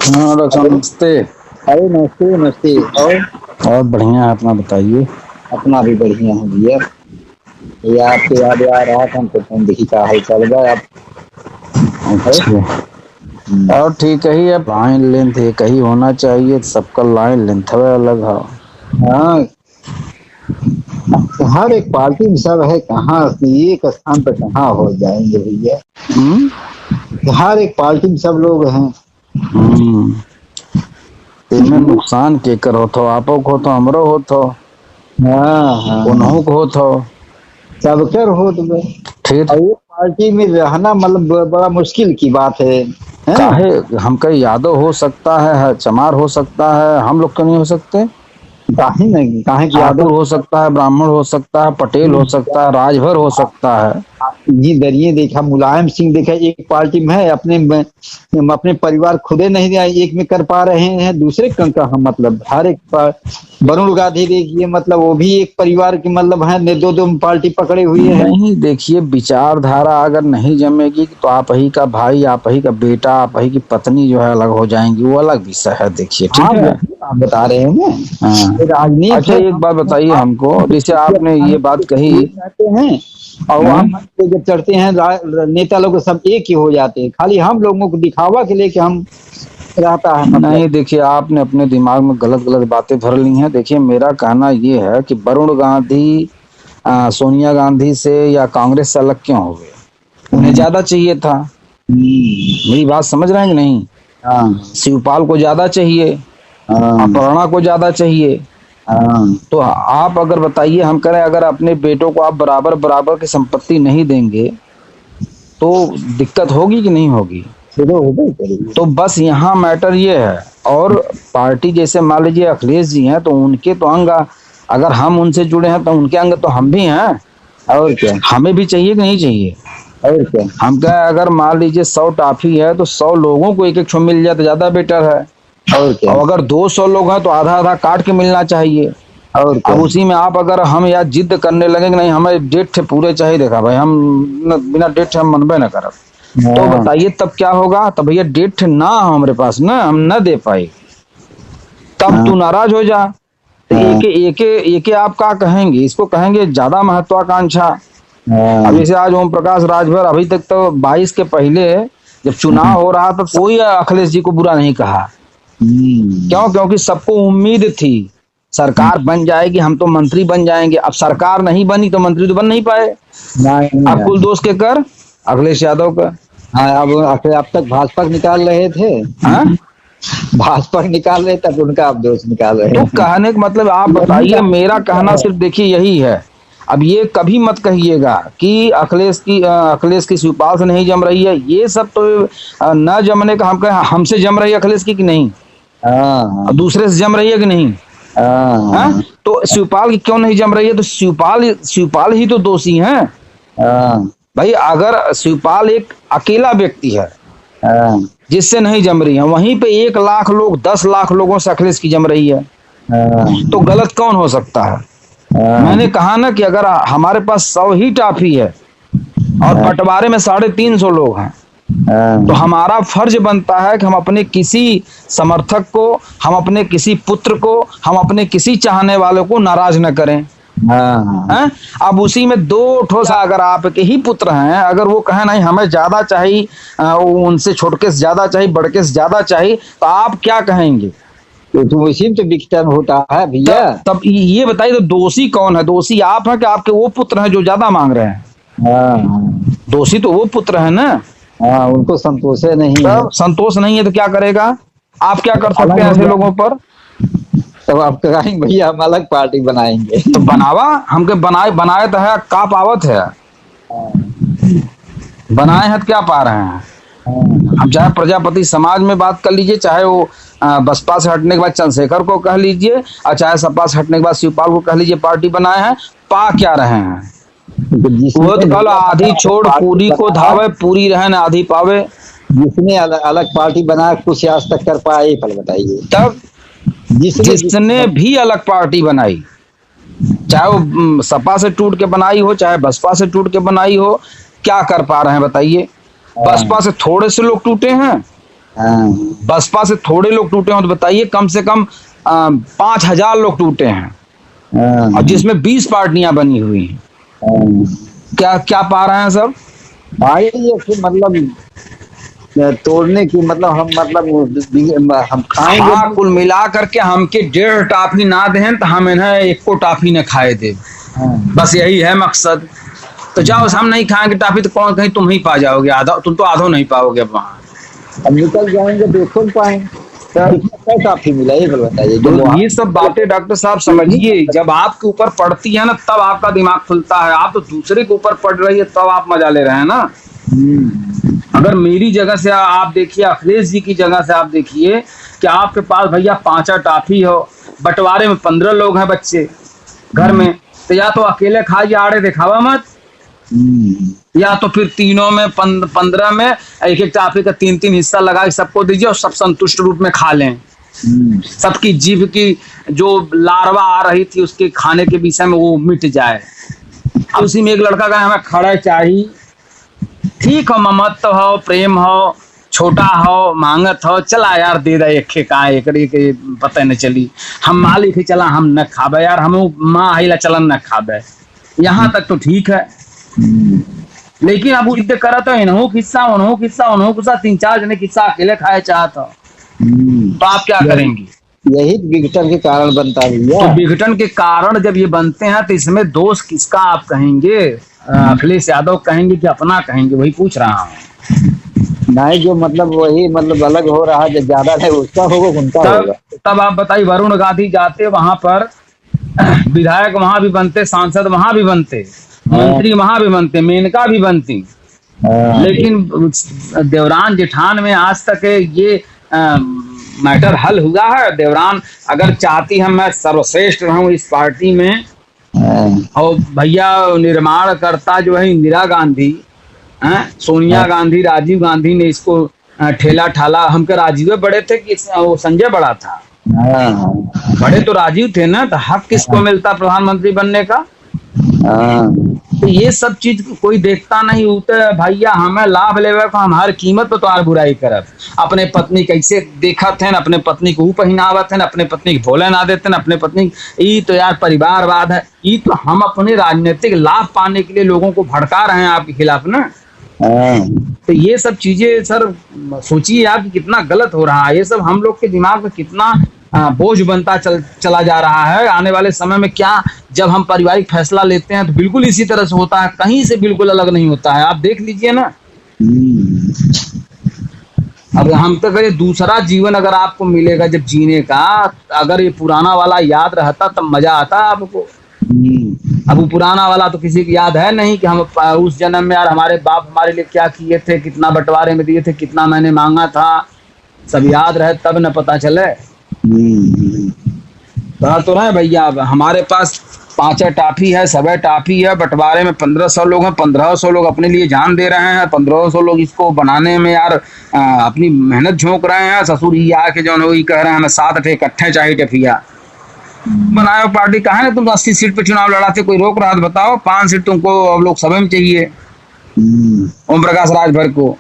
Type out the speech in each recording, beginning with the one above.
हाँ डॉक्टर साहब नमस्ते। अरे नमस्ते नमस्ते। और बढ़िया है, अपना बताइए। अपना भी बढ़िया है भैया। ये आपके याद आ रहा था हमको, फोन देखी का हाल चल रहा आप है? अच्छा, हम्म। और ठीक है ही। अब लाइन लेंथ एक ही होना चाहिए, सबका लाइन लेंथ अलग है। हाँ, हर एक पार्टी में सब है, कहाँ एक स्थान पर कहाँ हो जाएंगे भैया। हम्म हर एक पार्टी में सब लोग हैं। हम्म इनमें हम्म। नुकसान के कर हो तो आपो को तो हमरो हो तो हाँ हाँ, उन्हों को हो तो सबकर हो तो बस। फिर और एक पार्टी में रहना मतलब बड़ा मुश्किल की बात है। हैं? काहे हमका यादव हो सकता है, चमार हो सकता है, हम लोग क्यों नहीं हो सकते? काहे नहीं, काहे की ठाकुर आदत। हो सकता है, ब्राह्मण हो सकता है, पटेल हो सकता है, राजभर हो सकता है। जी दरिये देखा, मुलायम सिंह देखा, एक पार्टी में है, अपने परिवार खुदे नहीं एक में कर पा रहे हैं, दूसरे का हम मतलब हर एक वरुण गांधी देखिए, मतलब वो भी एक परिवार के मतलब है, ने दो दो पार्टी पकड़े हुए हैं। नहीं, देखिए विचारधारा अगर नहीं जमेगी तो आप ही का भाई, आप ही का बेटा, आप ही की पत्नी जो है अलग हो जाएंगी, वो अलग विषय है। देखिए, हाँ, ठीक है। वही आप बता रहे हैं ना। हाँ। ये राजनीति अच्छा, है, एक बात बताइए आप हमको, जैसे आपने ये बात कही। जाते हैं और वहां हैं? मंच पे जब चढ़ते हैं, नेता लोग सब एक ही हो जाते हैं, खाली हम लोगों को दिखावा के लिए कि हम रहता है मतलब। नहीं, देखिए आपने अपने दिमाग में गलत गलत बातें भर ली हैं। देखिए, मेरा कहना ये है कि वरुण गांधी सोनिया गांधी से या कांग्रेस से अलग क्यों हो गए? उन्हें हम्म। ज्यादा चाहिए था। मेरी बात समझ रहे हैं कि नहीं? हाँ शिवपाल को ज्यादा चाहिए, हाँ अपर्णा को ज्यादा चाहिए। हाँ तो आप अगर बताइए, हम करें अगर अपने बेटों को आप बराबर बराबर की संपत्ति नहीं देंगे तो दिक्कत होगी कि नहीं होगी? शुरू हो गई करेंगे। तो बस यहाँ मैटर ये है। और पार्टी जैसे मान लीजिए अखिलेश जी हैं, तो उनके तो अंग, अगर हम उनसे जुड़े हैं तो उनके अंग तो हम भी हैं। और क्या। हमें भी चाहिए कि नहीं चाहिए? और क्या। हम क्या, अगर मान लीजिए 100 टाफी है तो 100 लोगों को एक एक छो मिल जाए तो ज्यादा बेटर है। और क्या। और अगर 200 लोग हैं तो आधा आधा काट के मिलना चाहिए। और क्या। अब उसी में आप अगर हम या जिद करने लगे कि नहीं हमें डेट थे पूरे चाहिए, देखा भाई हम बिना डेट हम मनबे न करब, तो हाँ बताइए तब क्या होगा? तब भैया डेट ना हो हमारे पास, ना हम न दे पाए, तब हाँ तू नाराज हो जा। तो हाँ एके आप क्या कहेंगे? इसको कहेंगे ज्यादा महत्वाकांक्षा। अब हाँ जैसे आज ओम प्रकाश राजभर, अभी तक तो 22 के पहले जब हाँ। चुनाव हो रहा था कोई अखिलेश जी को बुरा नहीं कहा। हम्म। क्यों? क्योंकि सबको उम्मीद थी सरकार बन जाएगी, हम तो मंत्री बन जाएंगे। अब सरकार नहीं बनी तो मंत्री तो बन नहीं पाए। नहीं अब कुल नहीं। दोष के कर अखिलेश यादव का। हाँ, अब तक भाजपा को निकाल रहे थे। हाँ? भाजपा को निकाल रहे, तब उनका आप दोस्त निकाल रहे तो हैं। कहने का मतलब आप यही बताइए, मेरा राजनीति कहना है। सिर्फ देखिए यही है। अब ये कभी मत कहिएगा कि अखिलेश की शिवपाल से नहीं जम रही है, ये सब तो न जमने का। हम कहें हमसे जम रही है अखिलेश की कि नहीं? हाँ और दूसरे से जम रही है कि नहीं? हाँ? हाँ तो शिवपाल की क्यों नहीं जम रही है? तो शिवपाल ही तो दोषी हैं। हाँ भाई अगर शिवपाल एक अकेला व्यक्ति है हाँ जिससे नहीं जम रही है, वहीं पे 1 लाख लोग, 10 लाख लोगों से अखिलेश की जम रही है, तो हाँ गलत कौन हो सकता है? मैंने हाँ कहा ना कि अगर हमारे पास 100 ही टाफी है और बंटवारे में 350 लोग हैं, तो हाँ हमारा फर्ज बनता है कि हम अपने किसी समर्थक को, हम अपने किसी पुत्र को, हम अपने किसी चाहने वाले को नाराज न करें। हाँ हैं? अब उसी में दो ठोसा अगर आपके ही पुत्र हैं, अगर वो कहें नहीं हमें ज्यादा चाहिए, उनसे छोटके से ज्यादा चाहिए, बड़के से ज्यादा चाहिए, तो आप क्या कहेंगे? तो इसी में तो विघटन होता है भैया। तब ये बताइए, तो दोषी कौन है? दोषी आप हैं कि आपके वो पुत्र हैं जो ज्यादा मांग रहे हैं? हाँ दोषी तो वो पुत्र है ना। हाँ, उनको संतोष नहीं है। तब संतोष नहीं है तो क्या करेगा? आप क्या कर सकते अलग हैं हो ऐसे जाए, लोगों पर? तब आप कहेंगे भैया हम अलग पार्टी बनाएंगे। तो बनावा, हमके बनाए बनाए तो है का पावत है, बनाए हैं तो क्या पा रहे हैं? हाँ हम चाहे प्रजापति समाज में बात कर लीजिए, चाहे वो बसपा से हटने के बाद चंद्रशेखर को कह लीजिए, और चाहे सपा से हटने के बाद शिवपाल को कह लीजिए, पार्टी बनाए हैं, पा क्या रहे हैं? तो वो तो जिसने कल आधी छोड़ पार्टी पूरी को बनाया, धावे, पूरी रहे न आधी पावे। जिसने अलग अलग पार्टी बनाया, कुछ आज तक कर पाया, ये फल बताइए। तब जिसने जिसने भी अलग पार्टी बनाई, चाहे वो सपा से टूट के बनाई हो, चाहे बसपा से टूट के बनाई हो, क्या कर पा रहे हैं बताइए? हाँ बसपा से थोड़े से लोग टूटे हैं, हाँ, बसपा से थोड़े लोग टूटे हो तो बताइए, कम से कम 5,000 लोग टूटे हैं, हाँ, और जिसमें 20 पार्टियां बनी हुई हैं। हाँ। क्या क्या पा रहे हैं सब? हाँ, ये कि मतलब तोड़ने की मतलब हम खाएंगे हाँ, नहीं। कुल मिला करके हमके 1.5 टाफी ना दें तो हम इन्हें 1 को टाफी न खाए दे, हाँ, बस यही है मकसद। तो जाओ, हम नहीं खाएंगे टाफी तो कौन, कहीं तुम ही पा जाओगे आधा, तुम तो आधो नहीं पाओगे अब वहाँ। अब निकल जाएंगे देखो नहीं पाएंगे। तो इसमें क्या काफी मिला ये बात बताइए जो तो वहाँ ये सब बातें डॉक्टर साहब नहीं समझिए, कर जब आपके ऊपर पड़ती है ना तब आपका दिमाग खुलता है। आप तो दूसरे के ऊपर पड़ रही है तब आप मजा ले रहे हैं ना। सकते। अगर मेरी जगह से आप देखिए, अखिलेश जी की जगह से आप देखिए कि आपके पास भैया 5 टाफी हो, बंटवारे में 15 लोग हैं बच्चे घर में, तो या तो अकेले खाइए, आड़े दिखावा मत, या तो फिर तीनों में 15 में एक एक टाफी का 3-3 हिस्सा लगा के सबको दीजिए और सब संतुष्ट रूप में खा लें। सबकी जीभ की जो लार्वा आ रही थी उसके खाने के विषय में वो मिट जाए। अब उसी में एक लड़का का हमें खड़ा चाहिए, ठीक हो, ममत्व हो, प्रेम हो, छोटा हो, मांगत हो, चला यार दे दे एक का एक के पता न चली, हम मालिक ही चला हम न खाबे यार, हम माँ हिला चलन न खाबे, यहाँ तक तो ठीक है। लेकिन अब इतने करा तो इन्हों किस्सा उन्हों किस्सा उन्हों किस्सा 3-4 जने किस्सा अकेले खाए चाहता, तो आप क्या करेंगे? यही विघटन के कारण बनता है तो भैया। विघटन के कारण जब ये बनते हैं तो इसमें दोष किसका आप कहेंगे? अखिलेश यादव कहेंगे कि अपना कहेंगे? वही पूछ रहा हूँ। नहीं, जो मतलब वही मतलब अलग हो रहा है, जो ज्यादा है उसका होगा उनका तब होगा। तब आप बताइए, वरुण गांधी जाते वहां पर, विधायक वहां भी बनते, सांसद वहां भी बनते, मंत्री वहां भी बनते, मेनका भी बनती, हाँ, लेकिन देवरान जेठान में आज तक ये मैटर हल हुआ है? देवरान अगर चाहती है मैं सर्वश्रेष्ठ रहूं इस पार्टी में, हाँ, और भैया निर्माण करता जो है इंदिरा गांधी, सोनिया गांधी, राजीव गांधी ने इसको ठेला ठाला। हमके राजीव बड़े थे कि वो संजय बड़ा था? हाँ, बड़े तो राजीव थे ना, तो हक किसको मिलता प्रधानमंत्री बनने का? हाँ, तो ये सब चीज कोई देखता नहीं होते भैया, हमें लाभ लेवे को हम हर कीमत पर तो बुराई करब। अपने पत्नी कैसे देखत हैं, अपने पत्नी को पहनावत हैं, अपने पत्नी के भोले ना देते हैं, अपने पत्नी, ये तो यार परिवारवाद है। ये तो हम अपने राजनीतिक लाभ पाने के लिए लोगों को भड़का रहे हैं आपके खिलाफ ना। हाँ। तो ये सब चीजें सर सोचिए आप कि कितना गलत हो रहा है। ये सब हम लोग के दिमाग में कितना बोझ बनता चला जा रहा है। आने वाले समय में क्या, जब हम पारिवारिक फैसला लेते हैं तो बिल्कुल इसी तरह से होता है, कहीं से बिल्कुल अलग नहीं होता है। आप देख लीजिए ना। अब हम तो कहें दूसरा जीवन अगर आपको मिलेगा जब जीने का, अगर ये पुराना वाला याद रहता तब मजा आता आपको। अब वो पुराना वाला तो किसी की याद है नहीं कि हम उस जन्म में यार हमारे बाप हमारे लिए क्या किए थे, कितना बंटवारे में दिए थे, कितना मैंने मांगा था, सब याद रहे तब न पता चले। तो रहे भैया, अब हमारे पास 5 टाफी है, 7 टाफी है, बंटवारे में 1500 लोग हैं, 1500 लोग अपने लिए जान दे रहे हैं, 1500 लोग इसको बनाने में यार अपनी मेहनत झोंक रहे हैं। ससुर ही आके जो है कह रहे हैं हमें 7 इकट्ठे चाहिए टफिया बनाए पार्टी। कहा ना तुम 80 सीट पे चुनाव लड़ाते, कोई रोक रहा है? बताओ 5 सीट तुमको अब लोकसभा में चाहिए, ओम प्रकाश राजभर को।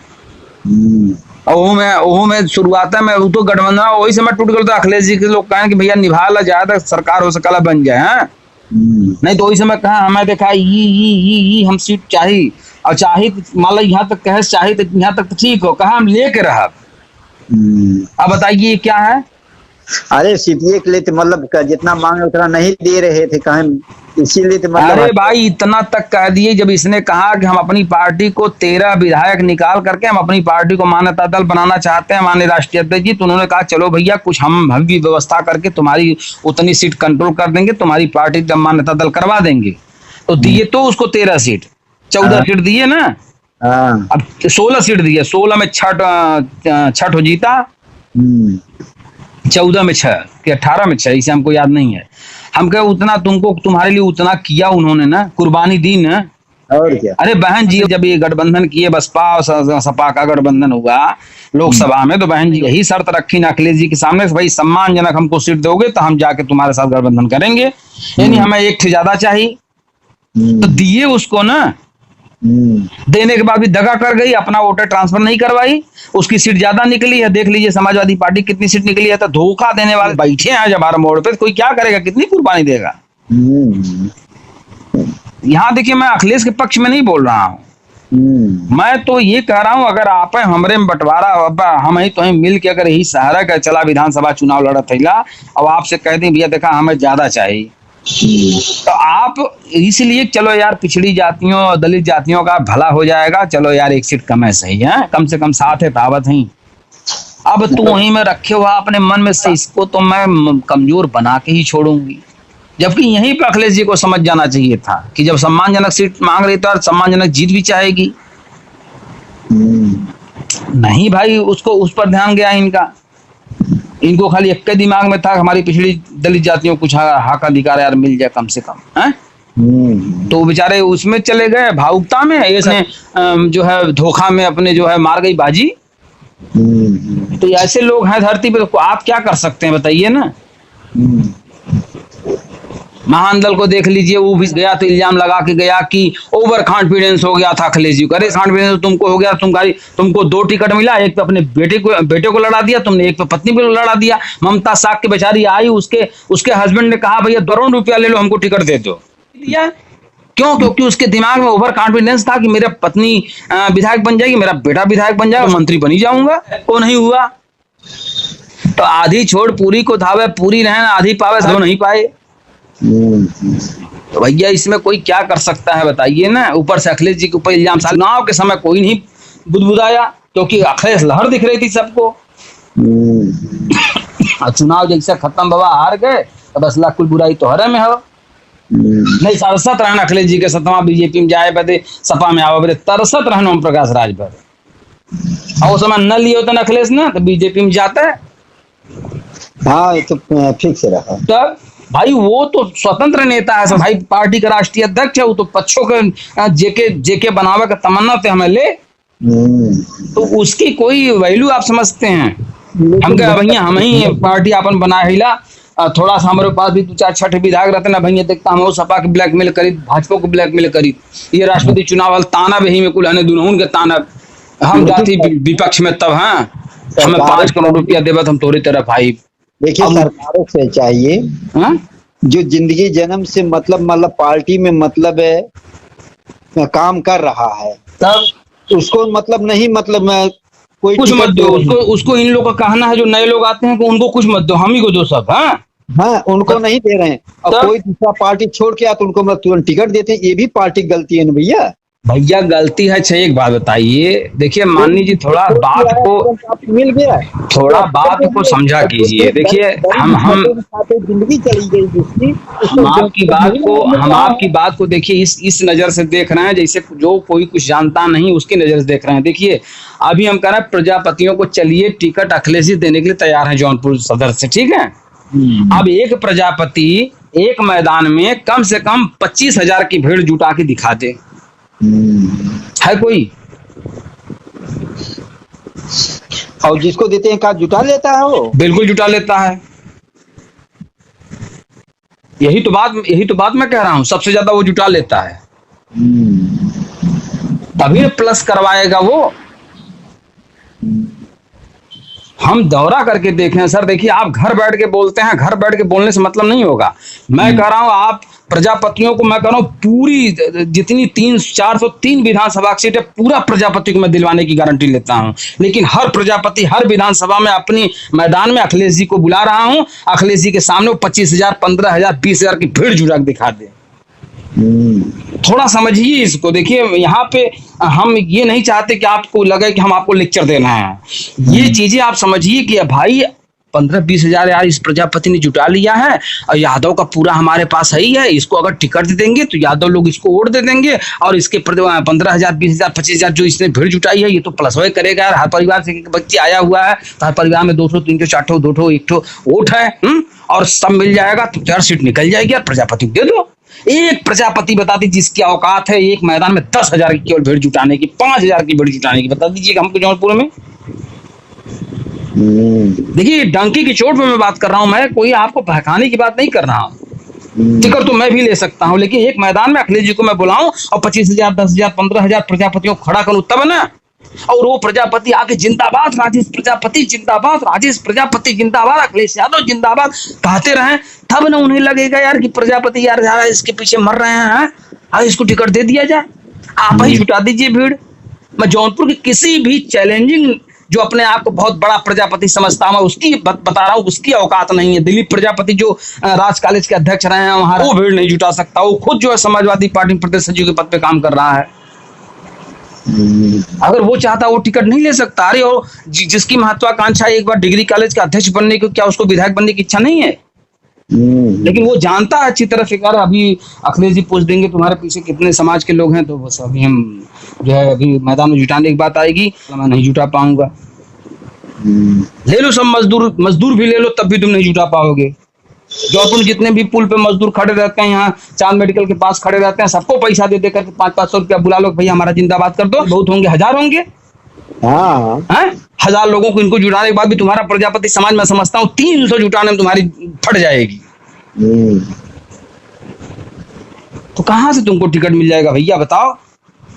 और वो में शुरुआत में वो तो गठबंधन वही समय टूट गया, तो अखिलेश जी के लोग कहें कि भैया निभा ला ज्यादा सरकार हो सकला बन जाए है। नहीं तो वही समय कहा हमें देखा ये हम सीट चाहिए, और चाहिए मान लो यहाँ तक कहे चाहिए तो यहाँ तक तो ठीक हो, कहा हम लेके रहा। अब बताइए क्या है? अरे सीपीए के लिए तो मतलब जितना मांगे उतना नहीं दे रहे थे, कहें इसीलिए तो मतलब। अरे भाई इतना तक कह दिए, जब इसने कहा कि हम अपनी पार्टी को 13 विधायक निकाल करके हम अपनी पार्टी को मान्यता दल बनाना चाहते हैं माननीय राष्ट्रीय अध्यक्ष जी, तो उन्होंने कहा चलो भैया कुछ हम भी व्यवस्था करके तुम्हारी उतनी सीट कंट्रोल कर देंगे, तुम्हारी पार्टी का मान्यता दल करवा देंगे। तो दिए तो उसको 13 सीट, 14 सीट दिए ना। अब 16 सीट दिए, 16 में छठ हो जीता, 14 में 6 कि 18 में 6, इसे हमको याद नहीं है। हम कहे उतना तुमको, तुम्हारे लिए उतना किया उन्होंने ना, कुर्बानी दी ना। और क्या। अरे बहन जी जब ये गठबंधन किए, बसपा और सपा का गठबंधन हुआ लोकसभा में, तो बहन जी यही शर्त रखी ना अखिलेश जी के सामने, भाई सम्मानजनक हमको सीट दोगे तो हम जाके तुम्हारे साथ गठबंधन करेंगे, यानी हमें एक ज्यादा चाहिए, तो दिए उसको ना। देने के बाद भी दगा कर गई, अपना वोटर ट्रांसफर नहीं करवाई, उसकी सीट ज्यादा निकली है। देख लीजिए समाजवादी पार्टी कितनी सीट निकली है। तो धोखा देने वाले बैठे हैं जब हर मोड़ पे, कोई क्या करेगा, कितनी कुर्बानी देगा। यहाँ देखिए मैं अखिलेश के पक्ष में नहीं बोल रहा हूँ, मैं तो ये कह रहा हूँ अगर आप हमरे में बंटवारा हम ही तो मिल के अगर यही सहारा का चला विधानसभा चुनाव लड़ा थैला और आपसे कह दें भैया देखा हमें ज्यादा चाहिए, तो आप इसलिए चलो यार पिछड़ी जातियों और दलित जातियों का भला हो जाएगा, चलो यार एक सीट कम है, सही है, कम से कम साथ है तावत ही। अब तू वहीं में रखे हुआ अपने मन में से, इसको तो मैं कमजोर बना के ही छोड़ूंगी। जबकि यहीं पर अखिलेश जी को समझ जाना चाहिए था कि जब सम्मानजनक सीट मांग रही तो सम्मानजनक जीत भी चाहेगी। नहीं भाई, उसको उस पर ध्यान गया इनका, इनको खाली एक के दिमाग में था हमारी पिछड़ी दलित जातियों को कुछ हक अधिकार यार मिल जाए कम से कम है। तो बेचारे उसमें चले गए भावुकता में, इसने जो है धोखा में अपने जो है मार गई बाजी। तो ऐसे लोग हैं धरती पे, तो आप क्या कर सकते हैं बताइए ना। महानंदल को देख लीजिए, वो भी गया तो इल्जाम लगा के गया कि ओवर कॉन्फिडेंस हो गया था अखिलेश जी को। अरे कॉन्फिडेंस तुमको हो गया, तुमको 2 टिकट मिला, एक पे अपने बेटे को लड़ा दिया तुमने, एक पे पत्नी को लड़ा दिया। ममता साग की बेचारी आई, उसके हस्बैंड ने कहा भैया 2 करोड़ रुपया ले लो, हमको टिकट दे दो, दिया। क्यों? क्योंकि उसके दिमाग में ओवर कॉन्फिडेंस था कि मेरा पत्नी विधायक बन जाएगी, मेरा बेटा विधायक बन जाएगा, मंत्री बन ही जाऊंगा। वो नहीं हुआ। तो आधी छोड़ पूरी को धावे, पूरी रहन आधी पावे, दो नहीं पाए। तो भैया इसमें कोई क्या कर सकता है बताइए ना। ऊपर से अखिलेश जी के ऊपर इल्जाम, चुनाव के समय कोई नहीं बुदबुदाया क्योंकि अखिलेश लहर दिख रही थी सबको। और चुनाव जैसे खत्म बाबा हार गए तो बस लाख कुल बुराई तो हरे में हो। नहीं तरसत रहना अखिलेश जी के 7वां बीजेपी में जाए बदे, सपा में आवे बदे तरसत रहना ओम प्रकाश राज पर। और उस समय न लिए होते ना अखिलेश ने तो बीजेपी में जाता है। हाँ ये तो फिक्स रहा। तब भाई वो तो स्वतंत्र नेता है भाई, पार्टी का राष्ट्रीय अध्यक्ष है, वो तो पक्षों के जेके बनावे का तमन्ना थे हमें ले। तो उसकी कोई वैल्यू आप समझते हैं? हम कहे भैया हम ही पार्टी अपन बना हिला, थोड़ा सा हमारे पास भी 2-4 छठ विधायक रहते ना भैया, देखता हम सपा के ब्लैकमेल करी, भाजपा को ब्लैकमेल करी, ये राष्ट्रपति चुनाव वाल ताना भी में कुल है दुनहुन के ताना, हम जाती विपक्ष में तब हाँ हमें 5 करोड़ रुपया देवत हम तोरी तरफ आई। देखिए सरकारों से चाहिए जो जिंदगी जन्म से मतलब पार्टी में मतलब है काम कर रहा है, तब उसको मतलब नहीं कोई कुछ मत दो उसको इन लोगों का कहना है जो नए लोग आते हैं कि उनको कुछ मत दो, हम ही को दो सब। हाँ उनको नहीं दे रहे हैं। और कोई दूसरा पार्टी छोड़ के आते उनको तुरंत टिकट देते हैं, ये भी पार्टी गलती है ना भैया। भैया गलती है। अच्छा एक बात बताइए, देखिए माननी जी थोड़ा बात को मिल गया, थोड़ा बात को समझा कीजिए। देखिए हम जिंदगी चली गई जिसकी, हम आपकी बात को देखिए इस नजर से देख रहे हैं जैसे जो कोई कुछ जानता नहीं उसकी नजर से देख रहे हैं। देखिए अभी हम कह रहे हैं प्रजापतियों को चलिए टिकट अखिलेश जी देने के लिए तैयार है जौनपुर सदर से, ठीक है। अब एक प्रजापति एक मैदान में कम से कम 25,000 की भीड़ जुटा के दिखा दे, है कोई? और जिसको देते हैं क्या जुटा लेता है वो? बिल्कुल जुटा लेता है। यही तो बात मैं कह रहा हूं, सबसे ज्यादा वो जुटा लेता है, तभी प्लस करवाएगा वो। हम दौरा करके देखें सर। देखिए आप घर बैठ के बोलते हैं, घर बैठ के बोलने से मतलब नहीं होगा। मैं कह रहा हूं आप प्रजापतियों को, मैं कह रहा हूं पूरी जितनी 403 विधानसभा सीट है पूरा प्रजापति को मैं दिलवाने की गारंटी लेता हूं। लेकिन हर प्रजापति हर विधानसभा में अपनी मैदान में अखिलेश जी को बुला रहा हूं, अखिलेश जी के सामने 25,000 15,000 20,000 की भीड़ जुटा के दिखा दे। थोड़ा समझिए इसको। देखिए यहाँ पे हम ये नहीं चाहते कि आपको लगे कि हम आपको लेक्चर देना है, ये चीजें आप समझिए कि भाई 15-20,000 यार इस प्रजापति ने जुटा लिया है और यादव का पूरा हमारे पास है ही है, इसको अगर टिकट दे देंगे तो यादव लोग इसको वोट दे देंगे और इसके 15,000 20,000 25,000 जो इसने भीड़ जुटाई है ये तो प्लस वही करेगा यार। हर परिवार से एक बच्चे आया हुआ है तो हर परिवार में 200 300 400 200 100 वोट है और सब मिल जाएगा तो 4 सीट निकल जाएगी यार, प्रजापति को दे दो। एक प्रजापति बता दी जिसकी औकात है एक मैदान में 10,000 की केवल भीड़ जुटाने की, 5,000 की भीड़ जुटाने की, बता दीजिएगा हमको जौनपुर में। देखिए डंकी की चोट पे मैं बात कर रहा हूं, मैं कोई आपको बहकाने की बात नहीं कर रहा हूं। टिकट तो मैं भी ले सकता हूँ, लेकिन एक मैदान में अखिलेश जी को मैं बुलाऊं और 25,000, 10,000, 15,000 प्रजापतियों को खड़ा करूं तब ना, और वो प्रजापति आके जिंदाबाद राजेश प्रजापति जिंदाबाद, राजेश प्रजापति जिंदाबाद, अखिलेश यादव जिंदाबाद कहते रहे, तब ना उन्हें लगेगा यार कि प्रजापति यार ज्यादा इसके पीछे मर रहे हैं, और इसको टिकट दे दिया जाए। आप ही जुटा दीजिए भीड़। मैं जौनपुर की किसी भी चैलेंजिंग जो अपने आप को बहुत बड़ा प्रजापति समझता हूं, उसकी बता रहा हूं, उसकी औकात नहीं है। दिलीप प्रजापति जो राज कॉलेज के अध्यक्ष रहे हैं वहां, वो भीड़ नहीं जुटा सकता। वो खुद जो है समाजवादी पार्टी में प्रदेश सचिव के पद पे काम कर रहा है। अगर वो चाहता वो टिकट नहीं ले सकता। अरे और जिसकी महत्वाकांक्षा एक बार डिग्री कॉलेज का अध्यक्ष बनने की, क्या उसको विधायक बनने की इच्छा नहीं है? लेकिन वो जानता है अच्छी तरह से, यार अभी अखिलेश जी पूछ देंगे तुम्हारे पीछे कितने समाज के लोग हैं, तो बस अभी हम जो है अभी मैदान में जुटाने की बात आएगी मैं नहीं जुटा पाऊंगा। ले लो सब मजदूर भी ले लो, तब भी तुम नहीं जुटा पाओगे। जौनपुर में जितने भी पुल पे मजदूर खड़े रहते हैं, यहाँ चांद मेडिकल के पास खड़े रहते हैं, सबको पैसा दे दे करके 500-500 रुपया बुला लो, भैया हमारा जिंदाबाद कर दो। बहुत होंगे, 1000 होंगे। हाँ, 1000 लोगों को इनको जुटाने के बाद भी तुम्हारा प्रजापति समाज में समझता हूँ 300 जुटाने में तुम्हारी फट जाएगी। तो कहां से तुमको टिकट मिल जाएगा भैया बताओ?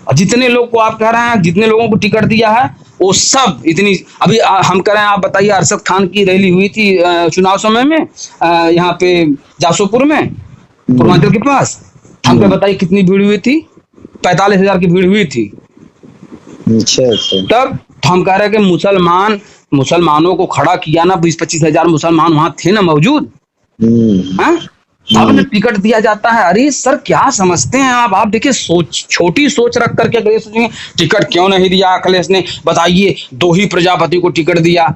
और जितने लोग को आप कह रहे हैं, जितने लोगों को टिकट दिया है वो सब इतनी, अभी हम कह रहे हैं, आप बताइए, अरशद खान की रैली हुई थी चुनाव समय में यहाँ पे जासोपुर में, पूर्वांचल के पास, हमको बताइए कितनी भीड़ हुई थी? 45,000 की भीड़ हुई थी। तब हम कह रहे हैं कि मुसलमानों को खड़ा किया ना, 20-25 हजार मुसलमान वहां थे ना मौजूद। अब टिकट दिया जाता है। अरे सर क्या समझते हैं आप देखिए, छोटी सोच रख करके अगर सोचेंगे टिकट क्यों नहीं दिया अखिलेश ने, बताइए 2 ही प्रजापति को टिकट दिया,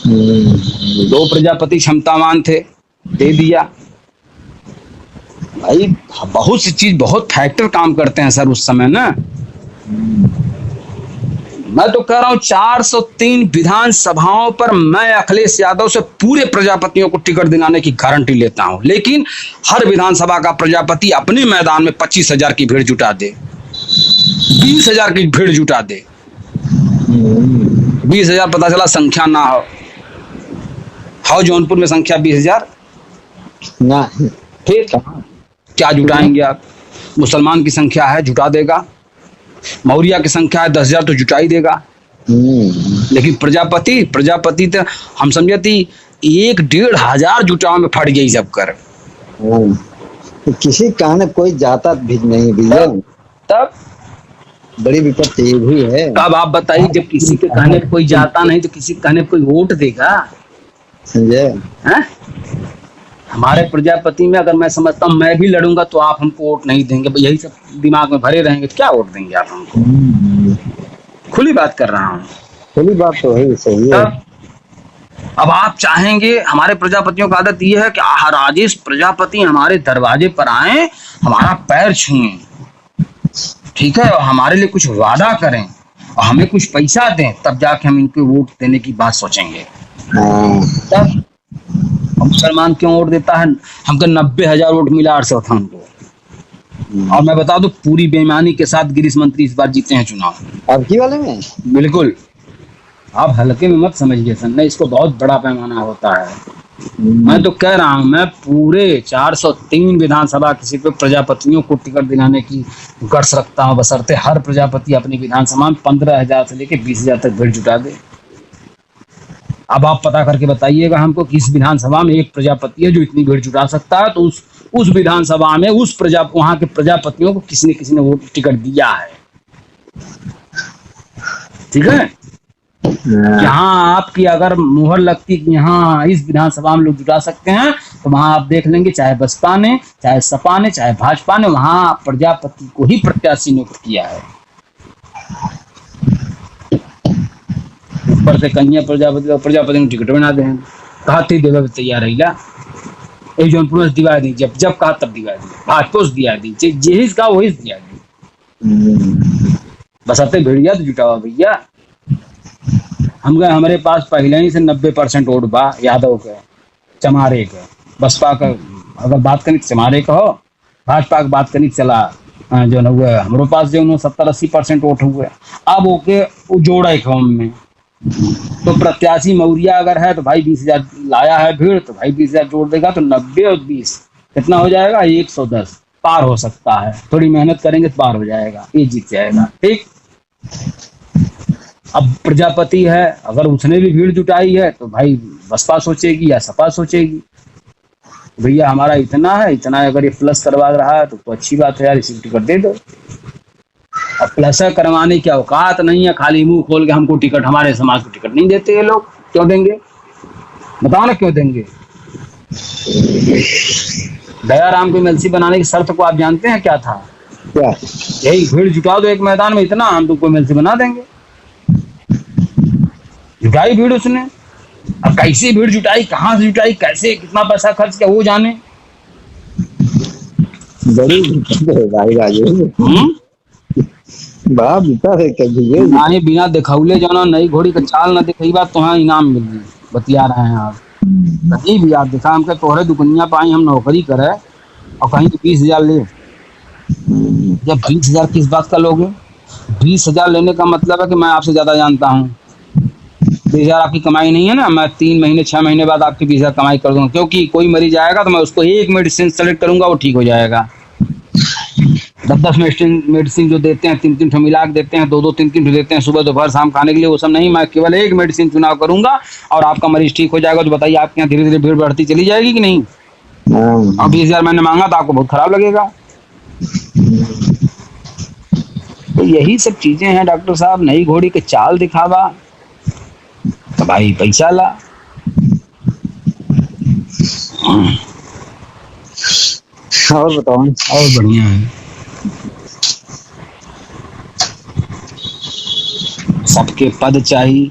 2 प्रजापति क्षमतावान थे, दे दिया। भाई बहुत सी चीज, बहुत फैक्टर काम करते हैं सर उस समय ना। मैं तो कह रहा हूं 403 विधानसभाओं पर मैं अखिलेश यादव से पूरे प्रजापतियों को टिकट दिलाने की गारंटी लेता हूं, लेकिन हर विधानसभा का प्रजापति अपने मैदान में 25,000 की भीड़ जुटा दे, 20,000 की भीड़ जुटा दे। 20,000 पता चला संख्या ना हो जौनपुर में संख्या 20,000 ना, फिर क्या जुटाएंगे आप? मुसलमान की संख्या है, जुटा देगा। मौर्या की संख्या है 10,000 तो जुटा ही देगा। लेकिन प्रजापति तो हम समझे थी 1-1,500 जुटाओ में फट गई सब कर। तो किसी कहने कोई जाता भी नहीं भैया, तब बड़ी विपत्ति भी है। अब आप बताइए, जब किसी के कहने पे कोई जाता नहीं तो किसी के कहने पे कोई वोट देगा? समझे? हमारे प्रजापति में अगर मैं समझता हूँ मैं भी लड़ूंगा तो आप हमको वोट नहीं देंगे, यही सब दिमाग में भरे रहेंगे तो क्या वोट देंगे आप हमको? खुली बात कर रहा हूँ, खुली बात तो है, सही है। अब आप चाहेंगे, हमारे प्रजापतियों का आदत ये है कि राजेश प्रजापति हमारे दरवाजे पर आए, हमारा पैर छुएं, ठीक है, और हमारे लिए कुछ वादा करें और हमें कुछ पैसा दें, तब जाके हम इनको वोट देने की बात सोचेंगे। तब मुसलमान क्यों वोट देता है? हमको 90,000 वोट मिला अरशद खान को, और मैं बता दूं पूरी बेईमानी के साथ गिरीश मंत्री इस बार जीते हैं चुनाव। अब की वाले में बिल्कुल, आप हल्के में मत समझिए सर, नहीं, इसको बहुत बड़ा पैमाना होता है। मैं तो कह रहा हूं, मैं पूरे 403 विधानसभा किसी पे प्रजापतियों को टिकट दिलाने की गट्स रखता हूं, बशर्ते हर प्रजापति अपनी विधानसभा में 15,000 से लेकर 20,000 तक भीड़ जुटा दे। अब आप पता करके बताइएगा हमको कि इस विधानसभा में एक प्रजापति है जो इतनी भीड़ जुटा सकता है, तो उस विधानसभा में वहां के प्रजापतियों को किसी ने वोट टिकट दिया है। ठीक है, यहाँ आपकी अगर मुहर लगती कि यहाँ इस विधानसभा में लोग जुटा सकते हैं, तो वहां आप देख लेंगे, चाहे बसपा ने, चाहे सपा ने, चाहे भाजपा ने, वहां प्रजापति को ही प्रत्याशी नियुक्त किया है। ऊपर से कन्या प्रजापति ने टिकट बना दे, कहा थी देवे तैयार रहीला, जौनपुर में दिवा दी, जब कहा तब दिवा दी, भाजपा से दिया दी, जिस कहा वही दिया दी। बस आते भेड़िया तो जुटावा भैया। हमारे पास पहले ही से 90% वोट बा यादव के, चमारे के, बसपा का अगर बात करें चमारे का हो, भाजपा की बात करें चला जो न हुआ हमारे पास जो 70-80% वोट हुए। अब ओके जोड़ा कौम में तो प्रत्याशी मौर्या अगर है तो भाई 20,000 लाया है भीड़, तो भाई 20,000 जोड़ देगा तो 90 और 20 कितना हो जाएगा? 110 पार हो सकता है, थोड़ी मेहनत करेंगे तो पार हो जाएगा, ये जीत जाएगा। ठीक। अब प्रजापति है, अगर उसने भी भीड़ जुटाई है तो भाई बसपा सोचेगी या सपा सोचेगी, भैया हमारा इतना है, इतना अगर ये प्लस करवा रहा है तो अच्छी बात है यार, इसी को टिकट दे दो। अब प्लस करवाने की औकात नहीं है, खाली मुंह खोल के हमको टिकट, हमारे समाज को टिकट नहीं देते ये लोग, क्यों देंगे? बताओ ना क्यों देंगे? दयाराम को एमएलसी बनाने की शर्त को आप जानते हैं क्या था? क्या? यही भीड़ जुटा दो एक मैदान में इतना, हम तुमको एमएलसी बना देंगे। जुटाई भीड़ उसने, अब कैसी भीड़ जुटाई, कहाँ से जुटाई, कैसे, कितना पैसा खर्च किया वो जाने। बड़ी दिक्कत है भाई राजू, बड़ा दिक्कत है कभी नानी बिना दिखौले जाना, नई घोड़ी का चाल न दिखई बात तो इनाम मिल रही, बतिया रहे हैं आप। कहीं भी आप दिखा, हमके तोहरे दुकनिया पाई, हम नौकरी करे और कहीं तो 20,000 ले। जब 20,000 किस बात का लोगे? 20,000 लेने का मतलब है कि मैं आपसे ज्यादा जानता हूँ। 20,000 आपकी कमाई नहीं है ना, मैं 3 महीने 6 महीने बाद आपकी 20,000 कमाई कर दूंगा, क्योंकि कोई मरीज आएगा तो मैं उसको एक मेडिसिन सेलेक्ट करूंगा, वो ठीक हो जाएगा। 10 मेडिसिन जो देते हैं, 3 ठो मिला के देते हैं, 2 3 ठो देते हैं, सुबह दोपहर शाम खाने के लिए, वो सब नहीं, मैं केवल एक मेडिसिन चुनाव करूंगा और आपका मरीज ठीक हो जाएगा। तो बताइए आपके यहाँ धीरे धीरे भीड़ बढ़ती चली जाएगी कि नहीं? और 20,000 मैंने मांगा तो आपको बहुत खराब लगेगा। तो यही सब चीजें हैं डॉक्टर साहब, नई घोड़ी के चाल दिखावा तो भाई पैसा ला। और बताओ। और बढ़िया है, सबके पद चाहिए,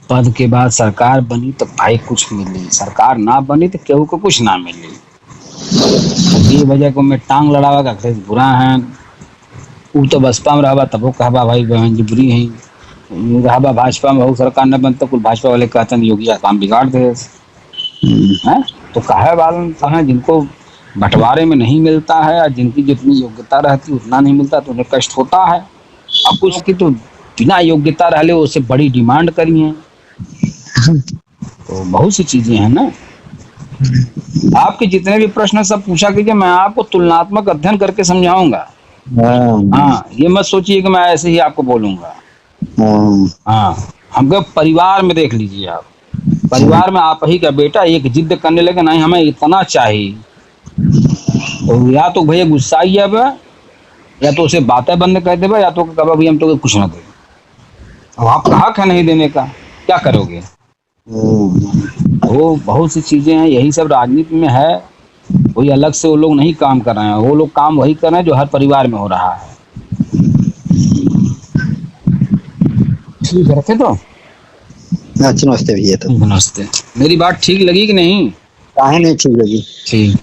पद के बाद सरकार बनी तो भाई कुछ मिली, सरकार ना बनी तो केहू को कुछ ना मिली। ये वजह को मैं टांग लड़ावा का बुरा है, वो तो बसपा में रहा तब वो कहबा भाई बहन जी बुरी है, रहा भाजपा में हो सरकार न बनता, कुल भाजपा वाले कहते हैं योगी काम बिगाड़ दे है। तो कहे वाले कहा जिनको बंटवारे में नहीं मिलता है और जिनकी जितनी योग्यता रहती उतना नहीं मिलता तो उन्हें कष्ट होता है। अब कुछ की तो बिना योग्यता रहले उससे बड़ी डिमांड करी है, तो बहुत सी चीजें हैं ना। आपके जितने भी प्रश्न सब पूछा कीजिए, मैं आपको तुलनात्मक अध्ययन करके समझाऊंगा। हाँ, ये मत सोचिए कि मैं ऐसे ही आपको बोलूंगा। हाँ, हमको परिवार में देख लीजिए आप, परिवार में आप ही का बेटा एक जिद करने लगे नहीं हमें इतना चाहिए, तो या तो भैया गुस्साइए अब, या तो उसे बातें बंद कर देगा, या तो कब भैया हम तो कुछ ना दे। अब आपका हक है नहीं देने का, क्या करोगे? वो बहुत सी चीजें हैं, यही सब राजनीति में है। कोई अलग से वो लोग नहीं काम कर रहे हैं, वो लोग काम वही कर रहे हैं जो हर परिवार में हो रहा है। ठीक है, रखे तो। अच्छा नमस्ते भैया। तो नमस्ते। मेरी बात ठीक लगी कि नहीं? काहे नहीं ठीक लगी? ठीक।